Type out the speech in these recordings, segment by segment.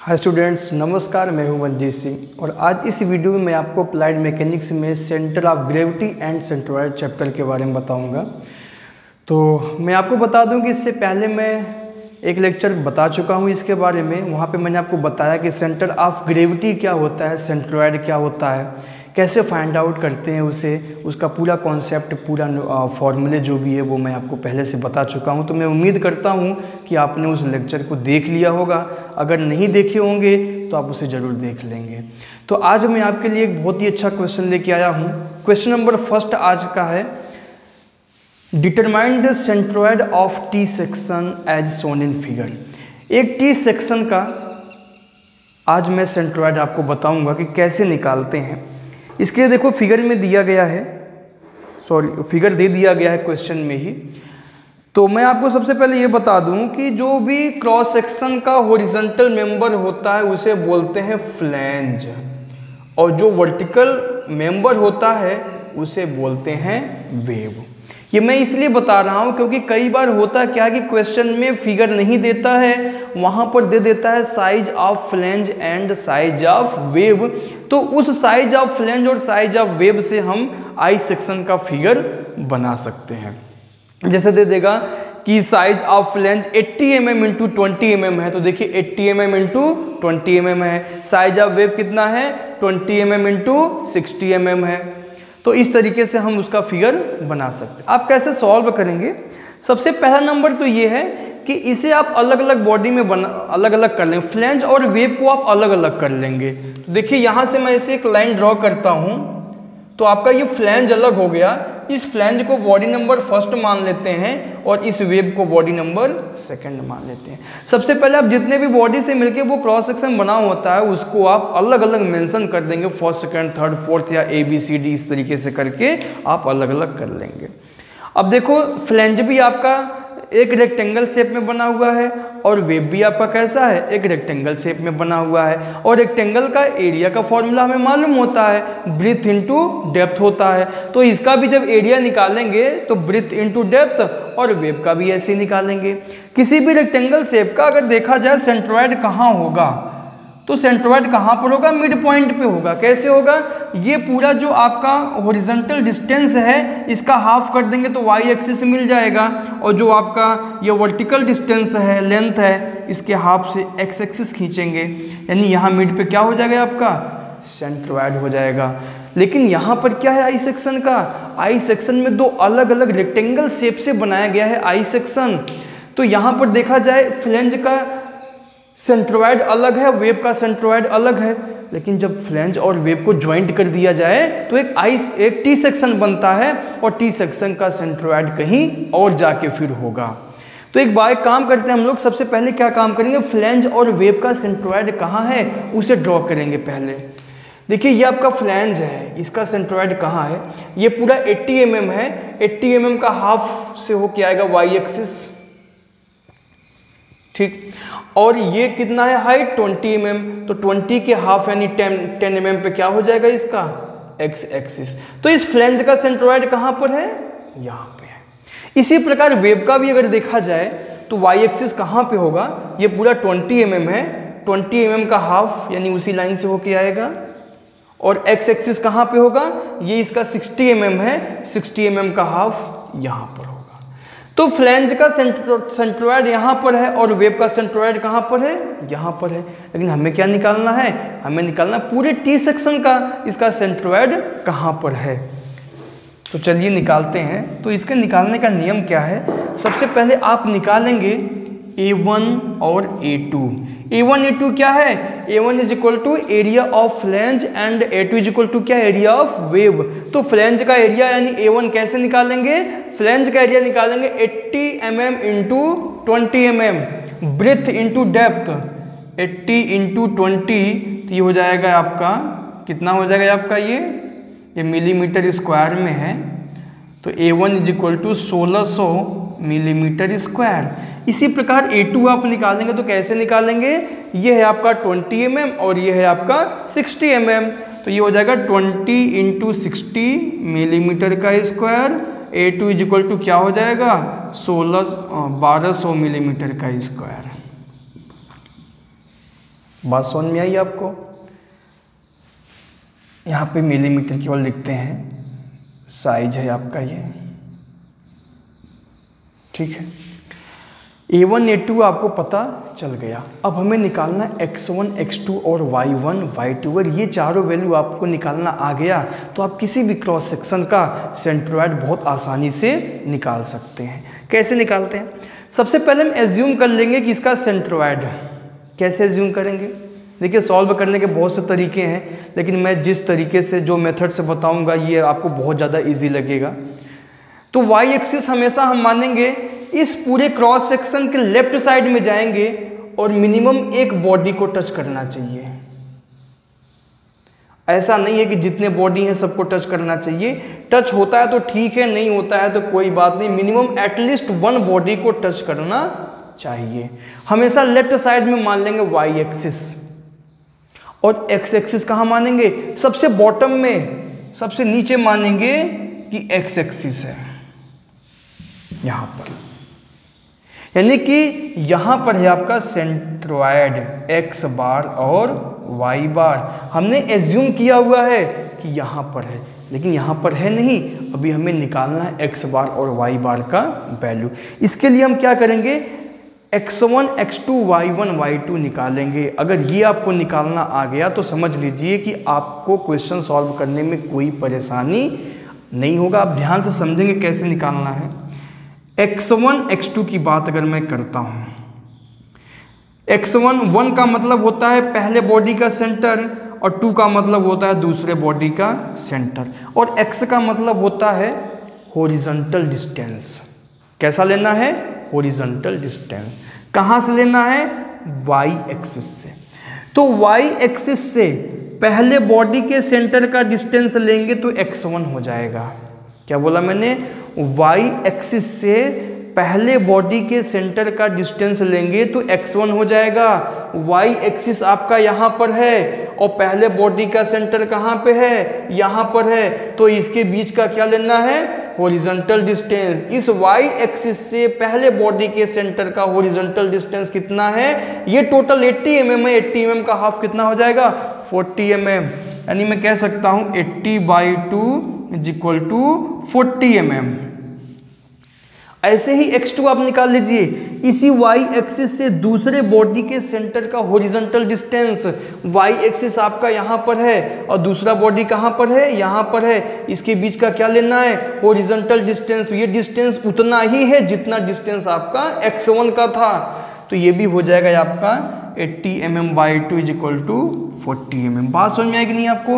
Hi students, नमस्कार। मैं हूं मनजीत सिंह और आज इस वीडियो में मैं आपको अप्लाइड मैकेनिक्स में centre of gravity and centroid chapter के बारे में बताऊंगा। तो मैं आपको बता दूं कि इससे पहले मैं एक लेक्चर बता चुका हूं इसके बारे में। वहां पे मैंने आपको बताया कि सेंटर ऑफ ग्रेविटी क्या होता है, सेंट्रॉयड क्या होता है, कैसे फाइंड आउट करते हैं उसे, उसका पूरा कॉन्सेप्ट, पूरा फॉर्मूले जो भी है वो मैं आपको पहले से बता चुका हूं। तो मैं उम्मीद करता हूं कि आपने उस लेक्चर को देख लिया होगा। अगर नहीं देखे होंगे तो आप उसे ज़रूर देख लेंगे। तो आज मैं आपके लिए एक बहुत ही अच्छा क्वेश्चन लेके आया हूं। क्वेश्चन नंबर फर्स्ट आज का है, determine the centroid of T section as shown in figure. एक टी सेक्शन का आज मैं सेंट्रॉयड आपको बताऊंगा कि कैसे निकालते हैं। इसके लिए देखो फिगर में दिया गया है, फिगर दे दिया गया है क्वेश्चन में ही। तो मैं आपको सबसे पहले ये बता दूं कि जो भी क्रॉस सेक्शन का हॉरिजॉन्टल मेंबर होता है उसे बोलते हैं फ्लैंज, और जो वर्टिकल मेंबर होता है उसे बोलते हैं वेव। ये मैं इसलिए बता रहा हूँ क्योंकि कई बार होता है क्या कि क्वेश्चन में फिगर नहीं देता है, वहाँ पर दे देता है size of flange and size of web. तो उस साइज ऑफ फ्लैंज और साइज ऑफ वेव से हम आई सेक्शन का फिगर बना सकते हैं। जैसे दे देगा कि size of flange 80 mm into 20 mm है, तो देखिए 80 mm इंटू 20 mm है। साइज ऑफ वेव कितना है, 20 mm इंटू 60 mm है। तो इस तरीके से हम उसका फिगर बना सकते हैं। आप कैसे सॉल्व करेंगे? सबसे पहला नंबर तो ये है कि इसे आप अलग अलग बॉडी में अलग अलग कर लेंगे। फ्लैंज और वेव को आप अलग अलग कर लेंगे। तो देखिए यहाँ से मैं इसे एक लाइन ड्रॉ करता हूँ, तो आपका ये फ्लैंज अलग हो गया। इस फ्लैंज को बॉडी नंबर फर्स्ट मान लेते हैं और इस वेव को बॉडी नंबर सेकंड मान लेते हैं। सबसे पहले आप जितने भी बॉडी से मिलके वो क्रॉस सेक्शन बना होता है उसको आप अलग अलग मेंशन कर देंगे, फर्स्ट, सेकंड, थर्ड, फोर्थ या ABCD इस तरीके से करके आप अलग अलग कर लेंगे। अब देखो फ्लैंज भी आपका एक रेक्टेंगल शेप में बना हुआ है और वेव भी आपका कैसा है, एक रेक्टेंगल शेप में बना हुआ है। और रेक्टेंगल का एरिया का फॉर्मूला हमें मालूम होता है, ब्रीथ इनटू डेप्थ होता है। तो इसका भी जब एरिया निकालेंगे तो ब्रीथ इनटू डेप्थ, और वेव का भी ऐसे ही निकालेंगे। किसी भी रेक्टेंगल शेप का अगर देखा जाए सेंट्रॉयड कहाँ होगा, तो सेंट्रॉयड कहाँ पर होगा, मिड पॉइंट पे होगा। कैसे होगा, ये पूरा जो आपका हॉरिजॉन्टल डिस्टेंस है इसका हाफ कर देंगे तो y एक्सिस मिल जाएगा, और जो आपका ये वर्टिकल डिस्टेंस है, लेंथ है, इसके हाफ से x एक्सिस खींचेंगे, यानी यहाँ मिड पे क्या हो जाएगा, आपका सेंट्रॉयड हो जाएगा। लेकिन यहाँ पर क्या है आई सेक्शन का, आई सेक्शन में दो अलग अलग रेक्टेंगल शेप से बनाया गया है आई सेक्शन। तो यहाँ पर देखा जाए फ्लैंज का सेंट्रॉयड अलग है, वेव का सेंट्रॉयड अलग है। लेकिन जब फ्लैंज और वेव को ज्वाइंट कर दिया जाए तो एक टी सेक्शन बनता है, और टी सेक्शन का सेंट्रॉयड कहीं और जाके फिर होगा। तो एक बार काम करते हैं हम लोग। सबसे पहले क्या काम करेंगे, फ्लैंज और वेव का सेंट्रॉयड कहाँ है उसे ड्रॉ करेंगे पहले। देखिए ये आपका फ्लैंज है, इसका सेंट्रॉयड कहाँ है, ये पूरा 80 mm है। 80 mm का हाफ से होके आएगा y एक्सिस, ठीक। और ये कितना है हाइट, 20 mm, तो 20 के हाफ यानी 10 mm पे क्या हो जाएगा इसका x एक्सिस। तो इस फ्लैंज का सेंट्रॉयड कहाँ पर है, यहाँ पे है। इसी प्रकार वेव का भी अगर देखा जाए तो y एक्सिस कहाँ पे होगा, ये पूरा 20 mm है, 20 mm का हाफ यानी उसी लाइन से होके आएगा। और x एक्सिस कहाँ पे होगा, ये इसका 60 mm है, 60 mm का हाफ यहाँ पर होगा। तो फ्लैंज का सेंट्रॉयड यहाँ पर है और वेव का सेंट्रॉयड कहाँ पर है, यहाँ पर है। लेकिन हमें क्या निकालना है, हमें निकालना पूरे टी सेक्शन का इसका सेंट्रॉयड कहाँ पर है। तो चलिए निकालते हैं। तो इसके निकालने का नियम क्या है, सबसे पहले आप निकालेंगे A1 और A2। A1 A2 क्या है, A1 is equal to area of flange and A2 is equal to क्या, एरिया ऑफ वेव। तो फ्लैंज का एरिया यानी A1 कैसे निकालेंगे, फ्लैंज का एरिया निकालेंगे 80 mm into 20 mm, breath into depth 80 into 20, तो ये हो जाएगा आपका कितना हो जाएगा आपका, ये मिलीमीटर स्क्वायर में है। तो A1 is equal to 1600 millimetre square. इसी प्रकार A2 आप निकालेंगे तो कैसे निकालेंगे, ये है आपका 20 mm और ये है आपका 60 mm, तो ये हो जाएगा 20 इंटू 60 मिलीमीटर का square. A2 is equal to क्या हो जाएगा, 1200 मिलीमीटर का स्क्वायर। बात समझ में आई आपको? यहाँ पे मिलीमीटर केवल लिखते हैं, साइज है आपका ये, ठीक है। A1 A2 आपको पता चल गया। अब हमें निकालना x1 x2 और y1 y2। अगर ये चारों वैल्यू आपको निकालना आ गया तो आप किसी भी क्रॉस सेक्शन का सेंट्रोइड बहुत आसानी से निकाल सकते हैं। कैसे निकालते हैं? सबसे पहले हम एज्यूम कर लेंगे कि इसका सेंट्रोइड। कैसे एज्यूम करेंगे? देखिए, सॉल्व करने के बहुत से तरीके हैं, लेकिन मैं जिस तरीके से जो मेथड से बताऊंगा ये आपको बहुत ज़्यादा इजी लगेगा। तो वाई एक्सिस हमेशा हम मानेंगे इस पूरे क्रॉस सेक्शन के लेफ्ट साइड में जाएंगे और मिनिमम एक बॉडी को टच करना चाहिए। ऐसा नहीं है कि जितने बॉडी हैं सबको टच करना चाहिए। टच होता है तो ठीक है, नहीं होता है तो कोई बात नहीं, मिनिमम एटलीस्ट वन बॉडी को टच करना चाहिए। हमेशा लेफ्ट साइड में मान लेंगे वाई एक्सिस, और एक्स एक्सिस कहाँ मानेंगे? सबसे बॉटम में, सबसे नीचे मानेंगे कि एक्स एक्सिस है यहां पर, यानी कि यहां पर है आपका सेंट्रोइड एक्स बार और वाई बार। हमने एज्यूम किया हुआ है कि यहां पर है, लेकिन यहां पर है नहीं। अभी हमें निकालना है एक्स बार और वाई बार का वैल्यू। इसके लिए हम क्या करेंगे? x1 x2 y1 y2 निकालेंगे। अगर ये आपको निकालना आ गया तो समझ लीजिए कि आपको क्वेश्चन सॉल्व करने में कोई परेशानी नहीं होगा। आप ध्यान से समझेंगे कैसे निकालना है। x1 x2 की बात अगर मैं करता हूँ, x1 1 का मतलब होता है पहले बॉडी का सेंटर, और 2 का मतलब होता है दूसरे बॉडी का सेंटर, और x का मतलब होता है हॉरिजॉन्टल डिस्टेंस। कैसा लेना है? Horizontal distance. कहाँ से लेना है? y एक्सिस से। तो y एक्सिस से पहले बॉडी के सेंटर का डिस्टेंस लेंगे तो x1 हो जाएगा। क्या बोला मैंने? y एक्सिस से पहले बॉडी के सेंटर का डिस्टेंस लेंगे तो x1 हो जाएगा। y एक्सिस आपका यहाँ पर है और पहले बॉडी का सेंटर कहाँ पे है? यहाँ पर है। तो इसके बीच का क्या लेना है? Horizontal distance. इस y एक्सिस से पहले बॉडी के सेंटर का हॉरिजॉन्टल डिस्टेंस कितना है? ये टोटल 80 mm है। 80 mm का हाफ कितना हो जाएगा? 40 mm। यानी मैं कह सकता हूँ 80/2 = 40 mm। ऐसे ही x2 आप निकाल लीजिए। इसी y एक्सिस से दूसरे बॉडी के सेंटर का हॉरिजॉन्टल डिस्टेंस, y एक्सिस आपका यहाँ पर है और दूसरा बॉडी कहाँ पर है? यहाँ पर है। इसके बीच का क्या लेना है? Horizontal distance. तो ये डिस्टेंस उतना ही है जितना डिस्टेंस आपका x1 का था। तो ये भी हो जाएगा आपका 80 mm/2 = 40 mm। बात समझ में आएगी नहीं आपको?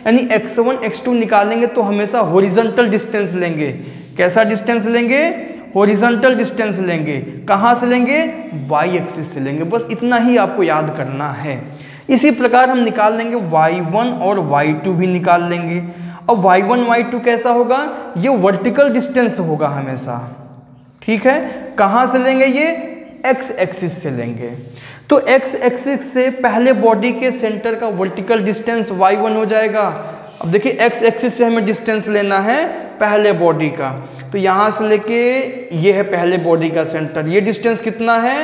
यानी x1 x2 निकालेंगे तो हमेशा हॉरिजॉन्टल डिस्टेंस लेंगे। कैसा डिस्टेंस लेंगे? हॉरिजॉन्टल डिस्टेंस लेंगे। कहाँ से लेंगे? y एक्सिस से लेंगे। बस इतना ही आपको याद करना है। इसी प्रकार हम निकाल लेंगे y1 और y2 भी निकाल लेंगे। अब y1 y2 कैसा होगा? ये वर्टिकल डिस्टेंस होगा हमेशा, ठीक है। कहाँ से लेंगे? ये x एक्सिस से लेंगे। तो x एक्सिस से पहले बॉडी के सेंटर का वर्टिकल डिस्टेंस y1 हो जाएगा। अब देखिए x एक्सिस से हमें डिस्टेंस लेना है पहले बॉडी का, तो यहाँ से लेके ये है पहले बॉडी का सेंटर। ये डिस्टेंस कितना है?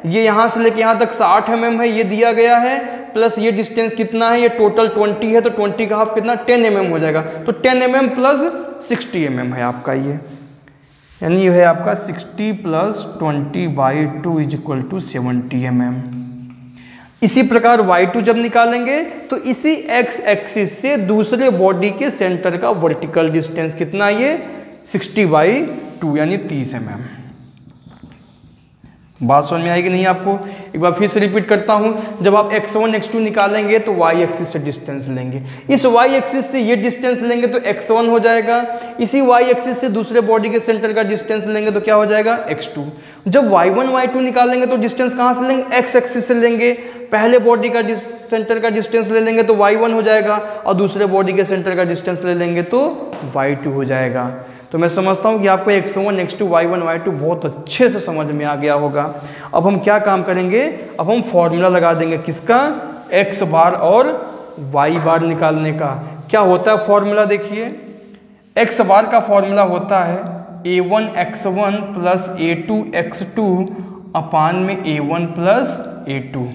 ये यहाँ से लेके यहाँ तक 60 mm है, ये दिया गया है। प्लस ये डिस्टेंस कितना है? ये टोटल 20 है, तो 20 का हाफ कितना? 10 mm हो जाएगा। तो 10 mm + 60 mm है आपका ये, यानी ये है आपका 60 + 20/2 = 70 mm। इसी प्रकार y2 जब निकालेंगे तो इसी x एक्सिस से दूसरे बॉडी के सेंटर का वर्टिकल डिस्टेंस कितना? ये 60/2 यानी 30 mm। बात समझ में आएगी नहीं आपको? एक बार फिर से रिपीट करता हूं। जब आप x1 x2 निकालेंगे तो y एक्सिस से डिस्टेंस लेंगे। इस y एक्सिस से ये डिस्टेंस लेंगे तो x1 हो जाएगा। इसी y एक्सिस से दूसरे बॉडी के सेंटर का डिस्टेंस लेंगे तो क्या हो जाएगा? x2। जब y1 y2 निकालेंगे तो डिस्टेंस कहाँ से लेंगे? x एक्सिस से लेंगे। पहले बॉडी का सेंटर का डिस्टेंस ले लेंगे तो y1 हो जाएगा, और दूसरे बॉडी के सेंटर का डिस्टेंस ले लेंगे तो y2 हो जाएगा। तो मैं समझता हूँ कि आपको x1 x2 y1 y2 बहुत अच्छे से समझ में आ गया होगा। अब हम क्या काम करेंगे? अब हम फॉर्मूला लगा देंगे। किसका? x बार और y बार निकालने का। क्या होता है फॉर्मूला? देखिए, x बार का फॉर्मूला होता है a1 x1 + a2 x2 / a1 + a2।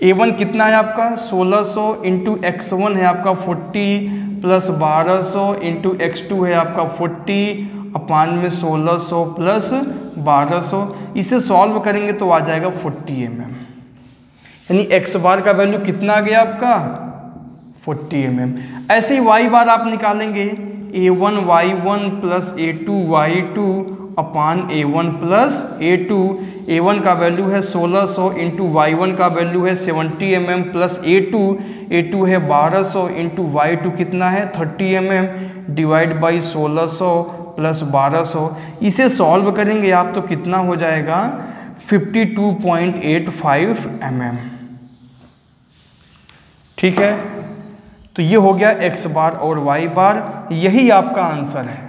A1 कितना है आपका 1600 इंटू x1 है आपका 40 प्लस 1200 इंटू x2 है आपका 40 अपान में 1600 प्लस 1200। इसे सॉल्व करेंगे तो आ जाएगा 40 mm, यानी x बार का वैल्यू कितना आ गया आपका 40 mm। ऐसे ही y बार आप निकालेंगे A1 y1 plus A2 y2 अपान A1 प्लस A2। A1 का वैल्यू है 1600 इंटू y1 का वैल्यू है 70 mm प्लस A2 है 1200 इंटू y2 कितना है 30 mm डिवाइड बाई 1600 प्लस 1200। इसे सॉल्व करेंगे आप तो कितना हो जाएगा 52.85 mm। ठीक है, तो ये हो गया x बार और y बार, यही आपका आंसर है।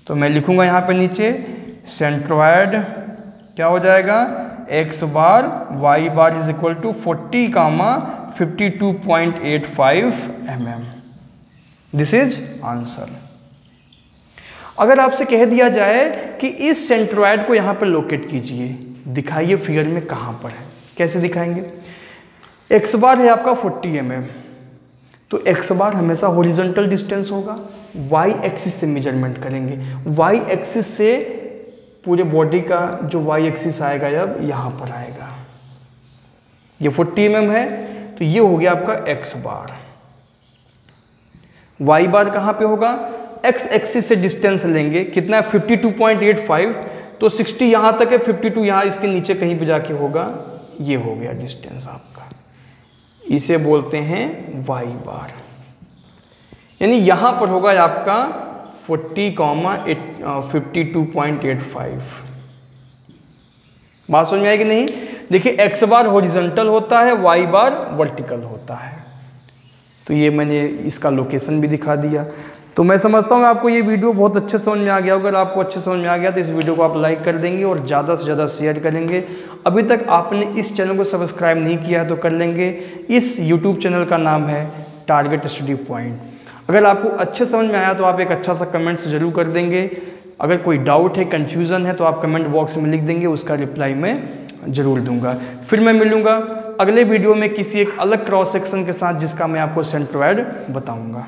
तो मैं लिखूंगा यहाँ पे नीचे सेंट्रोइड क्या हो जाएगा x bar y bar is equal to 40 comma 52.85 mm। This is answer. अगर आपसे कह दिया जाए कि इस सेंट्रोइड को यहाँ पर लोकेट कीजिए, दिखाइए फिगर में कहाँ पर है, कैसे दिखाएंगे। x बार है आपका 40 mm, तो x बार हमेशा हॉरिजॉन्टल डिस्टेंस होगा, y एक्सिस से मेजरमेंट करेंगे। y एक्सिस से पूरे बॉडी का जो y एक्सिस आएगा अब यहाँ पर आएगा, ये 40 mm है, तो ये हो गया आपका x बार। y बार कहाँ पे होगा, x एक्सिस से डिस्टेंस लेंगे, कितना है 52.85, तो 60 यहाँ तक है, 52 यहाँ इसके नीचे कहीं पे जाके होगा, ये हो गया डिस्टेंस आपका, इसे बोलते हैं y बार। यानी यहाँ पर होगा आपका 40,52.85। बात समझ में आएगी नहीं। देखिए x बार हॉरिजॉन्टल होता है, y बार वर्टिकल होता है। तो ये मैंने इसका लोकेशन भी दिखा दिया। तो मैं समझता हूँ आपको ये वीडियो बहुत अच्छे समझ में आ गया। अगर आपको अच्छे समझ में आ गया तो इस वीडियो को आप लाइक कर देंगे और ज़्यादा से ज़्यादा शेयर करेंगे। अभी तक आपने इस चैनल को सब्सक्राइब नहीं किया है तो कर लेंगे। इस यूट्यूब चैनल का नाम है टारगेट स्टडी पॉइंट। अगर आपको अच्छे समझ में आया तो आप एक अच्छा सा कमेंट्स जरूर कर देंगे। अगर कोई डाउट है, कन्फ्यूज़न है तो आप कमेंट बॉक्स में लिख देंगे, उसका रिप्लाई मैं ज़रूर दूंगा। फिर मैं मिलूँगा अगले वीडियो में किसी एक अलग क्रॉस सेक्शन के साथ जिसका मैं आपको सेंट्रोइड बताऊँगा।